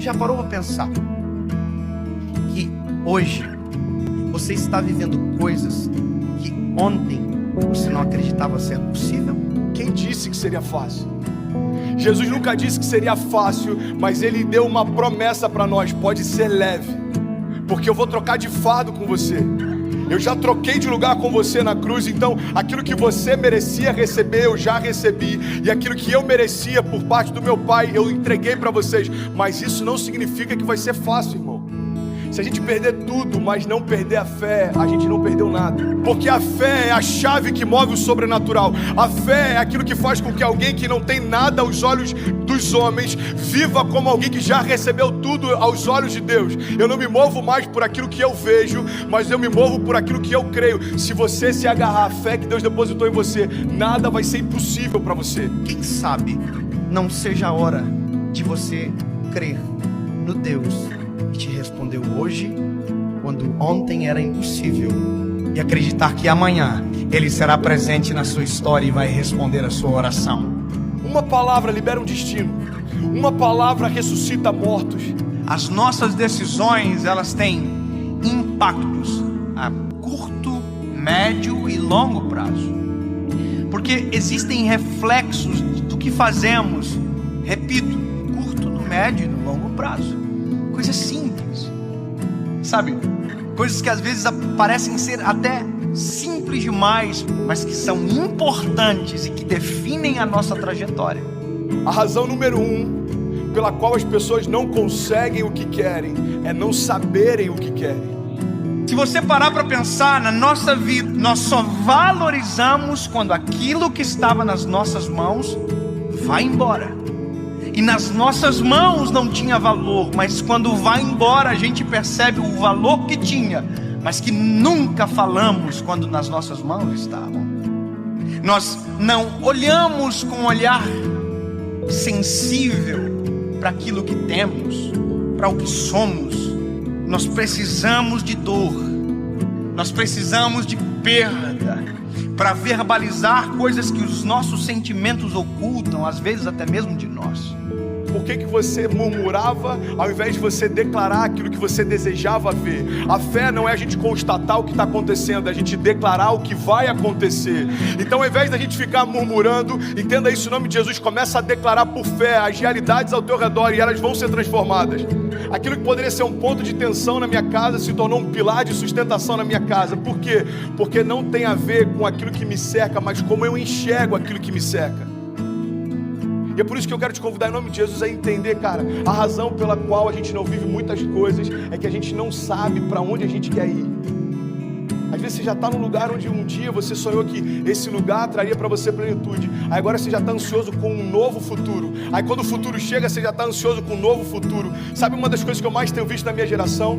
Já parou para pensar que hoje você está vivendo coisas que ontem você não acreditava ser possível? Quem disse que seria fácil? Jesus nunca disse que seria fácil, mas Ele deu uma promessa para nós: pode ser leve, porque eu vou trocar de fardo com você. Eu já troquei de lugar com você na cruz. Então aquilo que você merecia receber, eu já recebi. E aquilo que eu merecia por parte do meu Pai, eu entreguei para vocês. Mas isso não significa que vai ser fácil, irmão. Se a gente perder tudo, mas não perder a fé, a gente não perdeu nada. Porque a fé é a chave que move o sobrenatural. A fé é aquilo que faz com que alguém que não tem nada aos olhos dos homens viva como alguém que já recebeu tudo aos olhos de Deus. Eu não me movo mais por aquilo que eu vejo, mas eu me movo por aquilo que eu creio. Se você se agarrar à fé que Deus depositou em você, nada vai ser impossível para você. Quem sabe não seja a hora de você crer no Deus que te respondeu hoje, quando ontem era impossível, e acreditar que amanhã Ele será presente na sua história e vai responder a sua oração. Uma palavra libera um destino. Uma palavra ressuscita mortos. As nossas decisões, elas têm impactos a curto, médio e longo prazo. Porque existem reflexos do que fazemos, repito, no curto, no médio e no longo prazo. Coisas simples, sabe? Coisas que às vezes parecem ser até simples demais, mas que são importantes e que definem a nossa trajetória. A razão número 1 pela qual as pessoas não conseguem o que querem é não saberem o que querem. Se você parar para pensar na nossa vida, nós só valorizamos quando aquilo que estava nas nossas mãos vai embora. E nas nossas mãos não tinha valor, mas quando vai embora a gente percebe o valor que tinha, mas que nunca falamos quando nas nossas mãos estavam. Nós não olhamos com um olhar sensível para aquilo que temos, para o que somos. Nós precisamos de dor, nós precisamos de perda, para verbalizar coisas que os nossos sentimentos ocultam, às vezes até mesmo de nós. Por que você murmurava ao invés de você declarar aquilo que você desejava ver? A fé não é a gente constatar o que está acontecendo, é a gente declarar o que vai acontecer. Então, ao invés da gente ficar murmurando, entenda isso em nome de Jesus, começa a declarar por fé as realidades ao teu redor e elas vão ser transformadas. Aquilo que poderia ser um ponto de tensão na minha casa se tornou um pilar de sustentação na minha casa. Por quê? Porque não tem a ver com aquilo que me cerca, mas como eu enxergo aquilo que me cerca. E é por isso que eu quero te convidar em nome de Jesus a entender, cara, a razão pela qual a gente não vive muitas coisas é que a gente não sabe para onde a gente quer ir. Às vezes você já está num lugar onde um dia você sonhou que esse lugar traria para você plenitude. Aí agora você já está ansioso com um novo futuro. Aí quando o futuro chega, você já está ansioso com um novo futuro. Sabe uma das coisas que eu mais tenho visto na minha geração?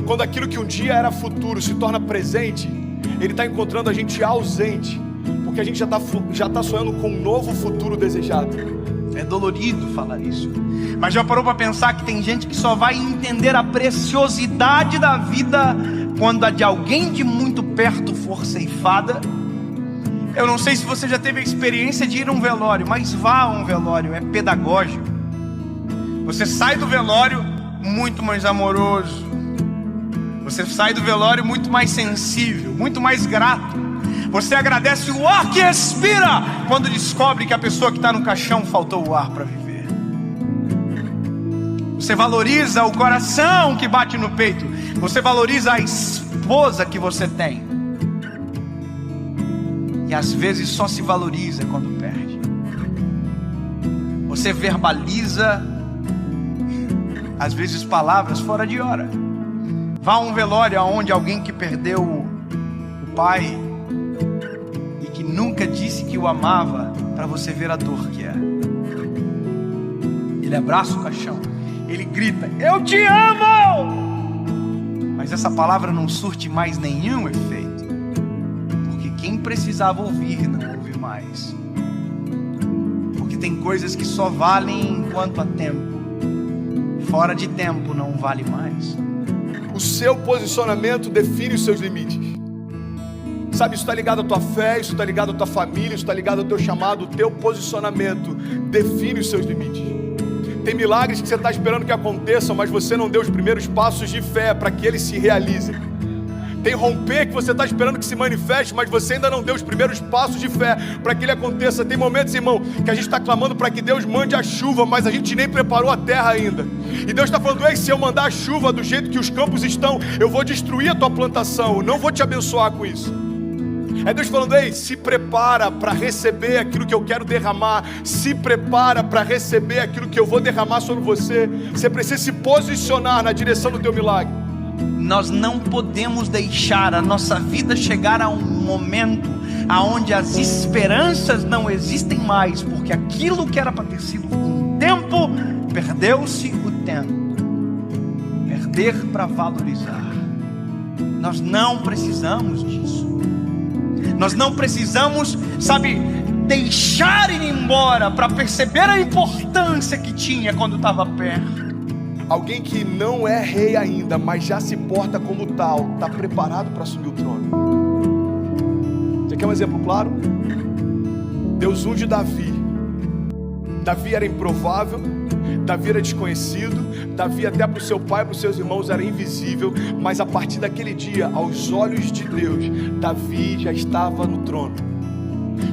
Quando aquilo que um dia era futuro se torna presente, ele está encontrando a gente ausente. Porque a gente já tá sonhando com um novo futuro desejado. É dolorido falar isso, mas já parou para pensar que tem gente que só vai entender a preciosidade da vida quando a de alguém de muito perto for ceifada? Eu não sei se você já teve a experiência de ir a um velório, mas vá a um velório, é pedagógico. Você sai do velório muito mais amoroso, você sai do velório muito mais sensível, muito mais grato. Você agradece o ar que expira quando descobre que a pessoa que está no caixão faltou o ar para viver. Você valoriza o coração que bate no peito. Você valoriza a esposa que você tem. E às vezes só se valoriza quando perde. Você verbaliza, às vezes palavras fora de hora. Vá a um velório onde alguém que perdeu o pai que nunca disse que o amava, para você ver a dor que é. Ele abraça o caixão, ele grita, eu te amo! Mas essa palavra não surte mais nenhum efeito, porque quem precisava ouvir não ouve mais. Porque tem coisas que só valem enquanto há tempo, fora de tempo não vale mais. O seu posicionamento define os seus limites. Sabe, isso está ligado à tua fé, isso está ligado à tua família, isso está ligado ao teu chamado. O teu posicionamento define os seus limites. Tem milagres que você está esperando que aconteçam, mas você não deu os primeiros passos de fé para que eles se realizem. Tem romper que você está esperando que se manifeste, mas você ainda não deu os primeiros passos de fé para que ele aconteça. Tem momentos, irmão, que a gente está clamando para que Deus mande a chuva, mas a gente nem preparou a terra ainda. E Deus está falando: ei, se eu mandar a chuva do jeito que os campos estão, eu vou destruir a tua plantação, eu não vou te abençoar com isso. É Deus falando: ei, se prepara para receber aquilo que eu quero derramar, se prepara para receber aquilo que eu vou derramar sobre você. Você precisa se posicionar na direção do teu milagre. Nós não podemos deixar a nossa vida chegar a um momento onde as esperanças não existem mais, porque aquilo que era para ter sido um tempo, perdeu-se o tempo. Perder para valorizar. Nós não precisamos disso. Nós não precisamos, deixar ir embora para perceber a importância que tinha quando estava perto. Alguém que não é rei ainda, mas já se porta como tal, está preparado para assumir o trono. Você quer um exemplo claro? Deus unge Davi. Davi era improvável, Davi era desconhecido, Davi até para o seu pai e para os seus irmãos era invisível, mas a partir daquele dia, aos olhos de Deus, Davi já estava no trono.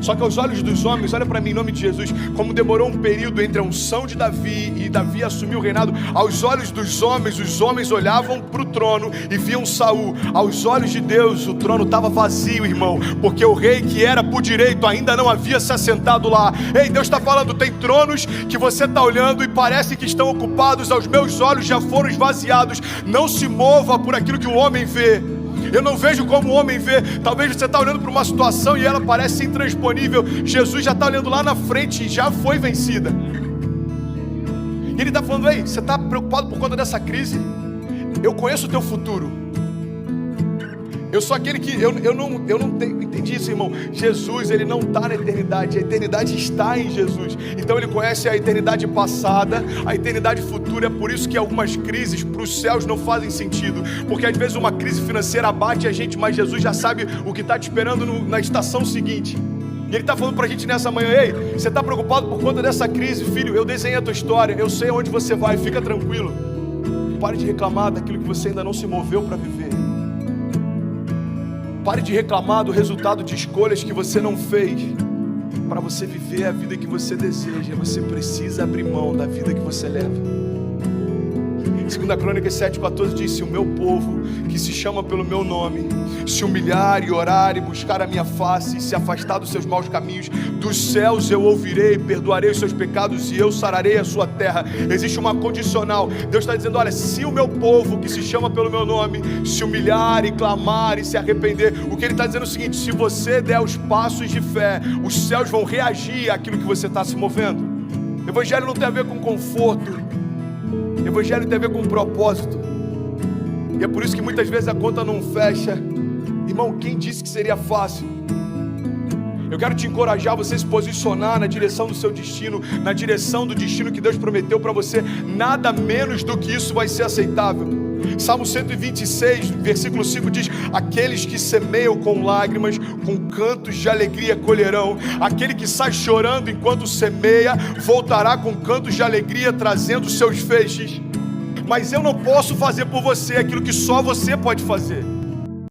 Só que aos olhos dos homens, olha para mim em nome de Jesus, como demorou um período entre a unção de Davi e Davi assumir o reinado. Aos olhos dos homens, os homens olhavam para o trono e viam Saul. Aos olhos de Deus, o trono estava vazio, irmão, porque o rei que era por direito ainda não havia se assentado lá. Ei, Deus está falando: tem tronos que você está olhando e parece que estão ocupados, aos meus olhos já foram esvaziados. Não se mova por aquilo que o homem vê. Eu não vejo como o homem vê. Talvez você está olhando para uma situação e ela parece intransponível. Jesus já está olhando lá na frente e já foi vencida. E Ele está falando: ei, você está preocupado por conta dessa crise? Eu conheço o teu futuro. Eu sou aquele que, eu não tenho, entendi isso, irmão. Jesus, Ele não está na eternidade, a eternidade está em Jesus. Então Ele conhece a eternidade passada, a eternidade futura. É por isso que algumas crises para os céus não fazem sentido, porque às vezes uma crise financeira abate a gente, mas Jesus já sabe o que está te esperando na estação seguinte. E Ele está falando para a gente nessa manhã: ei, você está preocupado por conta dessa crise? Filho, eu desenhei a tua história, eu sei aonde você vai, fica tranquilo. Pare de reclamar daquilo que você ainda não se moveu para viver. Pare de reclamar do resultado de escolhas que você não fez. Para você viver a vida que você deseja, você precisa abrir mão da vida que você leva. 2 Crônicas 7,14 diz: se o meu povo, que se chama pelo meu nome, se humilhar e orar e buscar a minha face e se afastar dos seus maus caminhos, dos céus eu ouvirei, perdoarei os seus pecados e eu sararei a sua terra. Existe uma condicional. Deus está dizendo: olha, se o meu povo, que se chama pelo meu nome, se humilhar e clamar e se arrepender, o que Ele está dizendo é o seguinte: se você der os passos de fé, os céus vão reagir àquilo que você está se movendo. Evangelho não tem a ver com conforto, Evangelho tem a ver com propósito. E é por isso que muitas vezes a conta não fecha. Irmão, quem disse que seria fácil? Eu quero te encorajar a você se posicionar na direção do seu destino, na direção do destino que Deus prometeu para você. Nada menos do que isso vai ser aceitável. Salmo 126, versículo 5 diz: aqueles que semeiam com lágrimas, com cantos de alegria colherão. Aquele que sai chorando enquanto semeia, voltará com cantos de alegria, trazendo seus feixes. Mas eu não posso fazer por você aquilo que só você pode fazer.